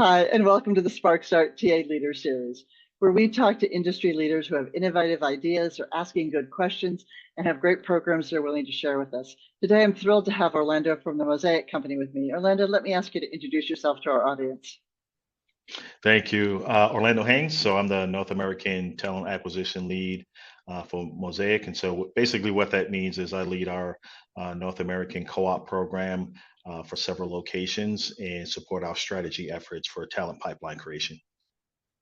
Hi, and welcome to the SparcStart TA Leader Series, where we talk to industry leaders who have innovative ideas, are asking good questions, and have great programs they're willing to share with us. Today, I'm thrilled to have Orlando from the Mosaic Company with me. Orlando, let me ask you to introduce yourself to our audience. Thank you. Orlando Haynes. So I'm the North American talent acquisition lead for Mosaic. And so basically what that means is I lead our North American co-op program for several locations and support our strategy efforts for talent pipeline creation.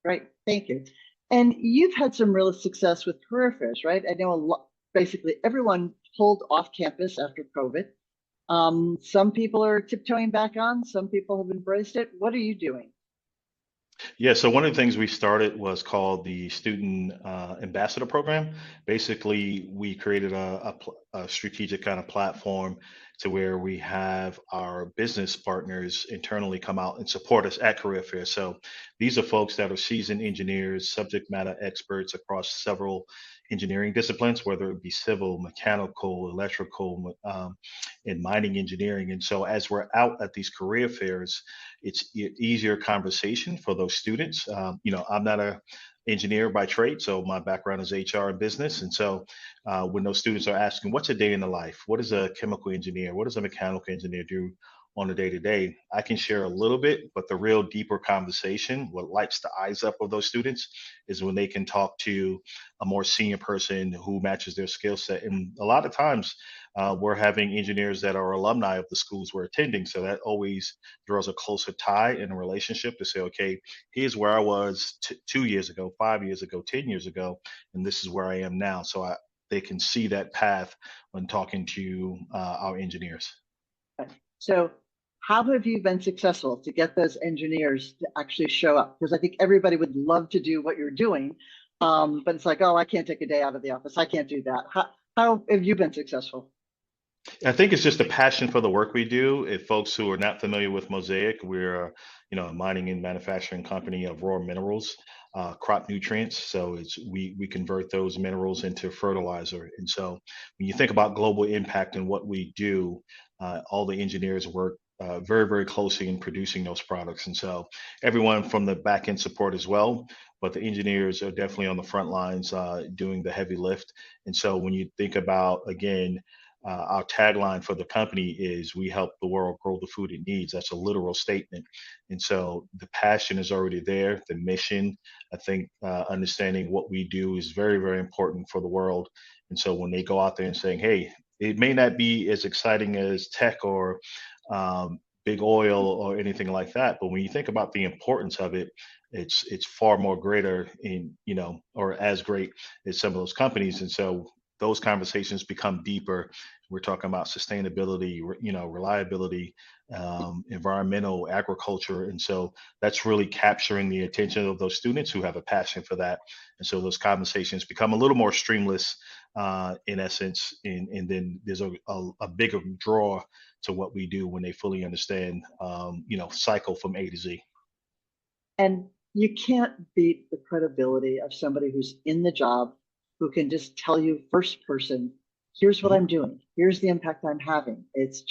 Right, thank you. And you've had some real success with career fairs, right? I know basically everyone pulled off campus after COVID. Some people are tiptoeing back on, some people have embraced it. What are you doing? Yeah, so one of the things we started was called the Student Ambassador Program. Basically, we created a strategic kind of platform to where we have our business partners internally come out and support us at career fairs. So these are folks that are seasoned engineers, subject matter experts across several engineering disciplines, whether it be civil, mechanical, electrical, and mining engineering. And so as we're out at these career fairs, it's easier conversation for those students. I'm not a engineer by trade, so my background is HR and business. And so when those students are asking, what's a day in the life? What does a chemical engineer, what does a mechanical engineer do on a day to day? I can share a little bit, but the real deeper conversation, what lights the eyes up of those students is when they can talk to a more senior person who matches their skill set. And a lot of times we're having engineers that are alumni of the schools we're attending. So that always draws a closer tie in a relationship to say, okay, here's where I was 2 years ago, 5 years ago, 10 years ago, and this is where I am now. They can see that path when talking to our engineers. So, how have you been successful to get those engineers to actually show up? Because I think everybody would love to do what you're doing, but it's like, oh, I can't take a day out of the office. I can't do that. How have you been successful? I think it's just a passion for the work we do. If folks who are not familiar with Mosaic, we're a mining and manufacturing company of raw minerals, crop nutrients. So we convert those minerals into fertilizer. And so when you think about global impact and what we do, all the engineers work very, very closely in producing those products. And so everyone from the back end support as well, but the engineers are definitely on the front lines doing the heavy lift. And so when you think about, again, our tagline for the company is we help the world grow the food it needs. That's a literal statement. And so the passion is already there, the mission. I think understanding what we do is very, very important for the world. And so when they go out there and saying, hey, it may not be as exciting as tech or big oil or anything like that, but when you think about the importance of it, it's far more greater or as great as some of those companies. And so those conversations become deeper. We're talking about sustainability, reliability, environmental, agriculture, and so that's really capturing the attention of those students who have a passion for that. And so those conversations become a little more streamless, in essence, and then there's a bigger draw to what we do when they fully understand, cycle from A to Z. And you can't beat the credibility of somebody who's in the job who can just tell you first person, here's what Mhm. I'm doing, here's the impact I'm having. It's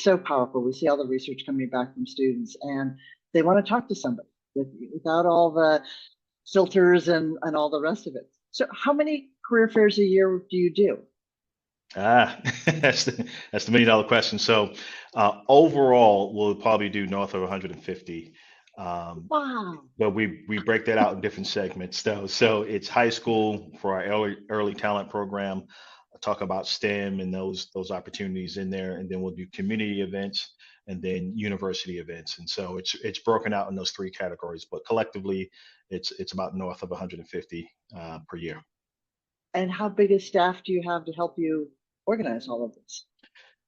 so powerful. We see all the research coming back from students and they want to talk to somebody without all the filters and all the rest of it. So, how many career fairs a year do you do? Ah, that's the $1 million question. So overall, we'll probably do north of 150. Um, Wow. but we break that out in different segments though. So it's high school for our early talent program. I'll talk about STEM and those opportunities in there, and then we'll do community events and then university events. And so it's broken out in those three categories, but collectively, it's about north of 150 per year. And how big a staff do you have to help you organize all of this?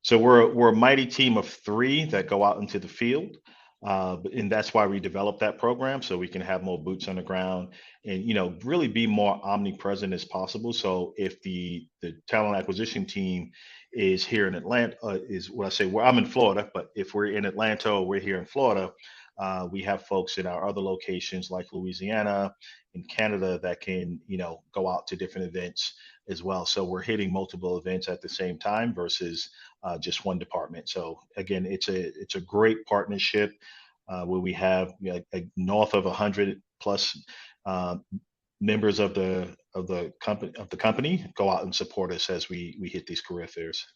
So we're a mighty team of three that go out into the field, and that's why we developed that program so we can have more boots on the ground and really be more omnipresent as possible. So if the talent acquisition team is here in Atlanta, is what I say. Well, I'm in Florida, but if we're in Atlanta or we're here in Florida, we have folks in our other locations like Louisiana and Canada that can go out to different events as well. So we're hitting multiple events at the same time versus just one department. So again, it's a great partnership. where we have north of 100 plus uh, members of the company go out and support us as we hit these career fairs.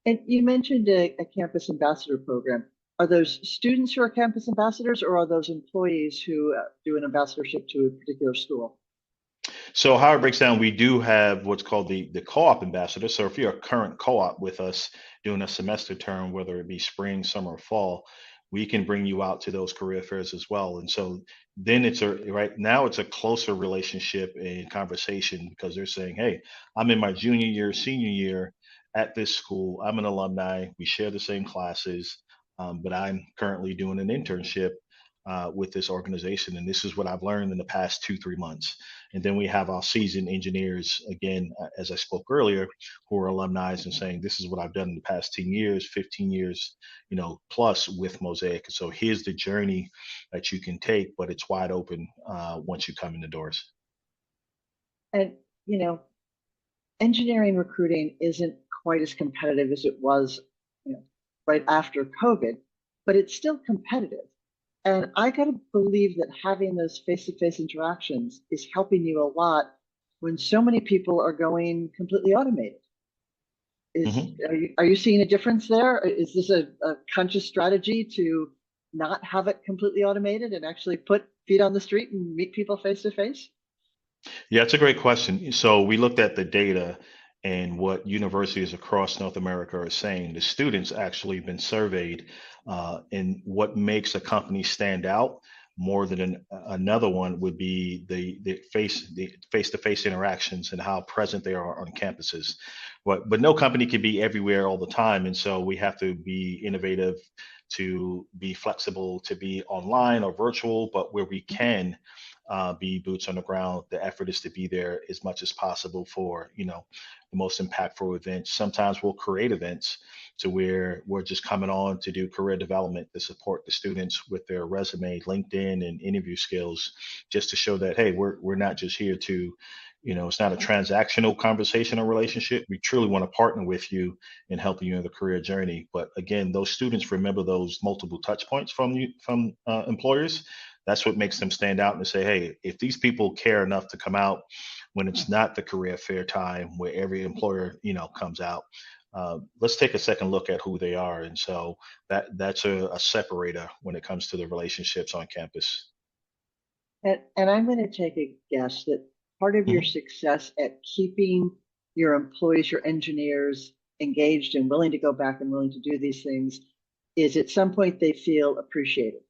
And you mentioned a campus ambassador program. Are those students who are campus ambassadors, or are those employees who do an ambassadorship to a particular school? So how it breaks down, we do have what's called the co-op ambassador. So if you're a current co-op with us doing a semester term, whether it be spring, summer, or fall, we can bring you out to those career fairs as well. And so then right now it's a closer relationship and conversation because they're saying, hey, I'm in my junior year, senior year at this school. I'm an alumni. We share the same classes, but I'm currently doing an internship with this organization. And this is what I've learned in the past 2, 3 months. And then we have our seasoned engineers, again, as I spoke earlier, who are alumni and saying, this is what I've done in the past 10 years, 15 years, plus with Mosaic. So here's the journey that you can take, but it's wide open once you come in the doors. And, engineering recruiting isn't quite as competitive as it was, right after COVID, but it's still competitive. And I got to believe that having those face-to-face interactions is helping you a lot when so many people are going completely automated. Are you seeing a difference there? Is this a conscious strategy to not have it completely automated and actually put feet on the street and meet people face to face? Yeah, it's a great question. So we looked at the data and what universities across North America are saying. The students actually been surveyed, and what makes a company stand out more than another one would be the face-to-face interactions and how present they are on campuses. But no company can be everywhere all the time, and so we have to be innovative, to be flexible, to be online or virtual, but where we can be boots on the ground. The effort is to be there as much as possible for the most impactful events. Sometimes we'll create events to where we're just coming on to do career development to support the students with their resume, LinkedIn, and interview skills, just to show that hey, we're not just here to it's not a transactional conversation or relationship. We truly want to partner with you in helping you in the career journey. But again, those students remember those multiple touch points from employers. That's what makes them stand out and say, hey, if these people care enough to come out when it's not the career fair time where every employer, comes out, let's take a second look at who they are. And so that's a separator when it comes to the relationships on campus. And I'm going to take a guess that part of your success at keeping your employees, your engineers engaged and willing to go back and willing to do these things is at some point they feel appreciated,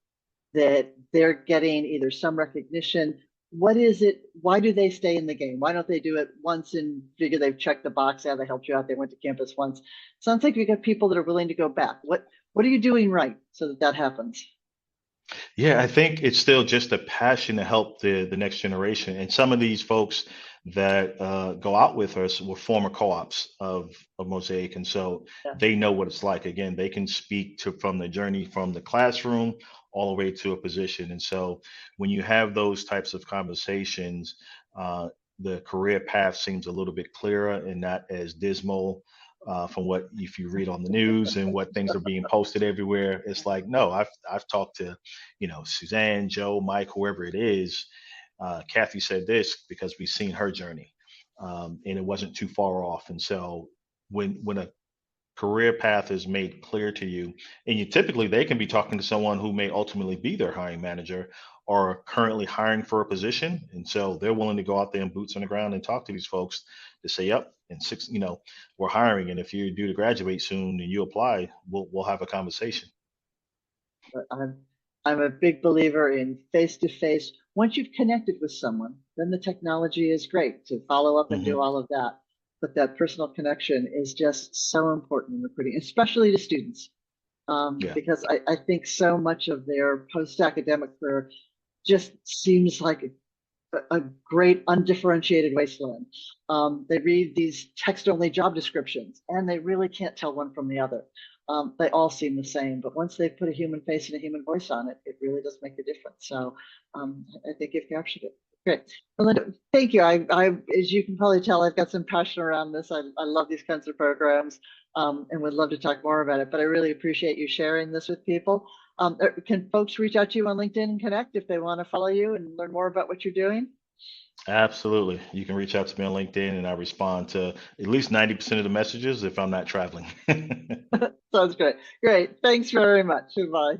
that they're getting either some recognition. What is it? Why do they stay in the game? Why don't they do it once and figure they've checked the box? Yeah, they helped you out. They went to campus once. Sounds like we got people that are willing to go back. What are you doing right so that happens? Yeah, I think it's still just a passion to help the next generation. And some of these folks that go out with us were former co-ops of Mosaic, and so Yeah. they know what it's like. Again, they can speak to from the journey from the classroom all the way to a position. And so when you have those types of conversations, the career path seems a little bit clearer and not as dismal from what if you read on the news and what things are being posted everywhere. It's like, no, I've talked to, Suzanne, Joe, Mike, whoever it is. Kathy said this because we've seen her journey, and it wasn't too far off. And so when a career path is made clear to you, and typically they can be talking to someone who may ultimately be their hiring manager or currently hiring for a position, and so they're willing to go out there and boots on the ground and talk to these folks to say, yep, in six, we're hiring, and if you're due to graduate soon and you apply, we'll have a conversation. I'm a big believer in face to face. Once you've connected with someone, then the technology is great to follow up and do all of that. But that personal connection is just so important in recruiting, especially to students, because I think so much of their post-academic career just seems like a great undifferentiated wasteland. They read these text-only job descriptions, and they really can't tell one from the other. They all seem the same, but once they put a human face and a human voice on it, it really does make a difference. So I think you've captured it. Great. Melinda, thank you. I, as you can probably tell, I've got some passion around this. I love these kinds of programs and would love to talk more about it, but I really appreciate you sharing this with people. Can folks reach out to you on LinkedIn and connect if they want to follow you and learn more about what you're doing? Absolutely. You can reach out to me on LinkedIn and I respond to at least 90% of the messages if I'm not traveling. Sounds great. Great. Thanks very much. Goodbye.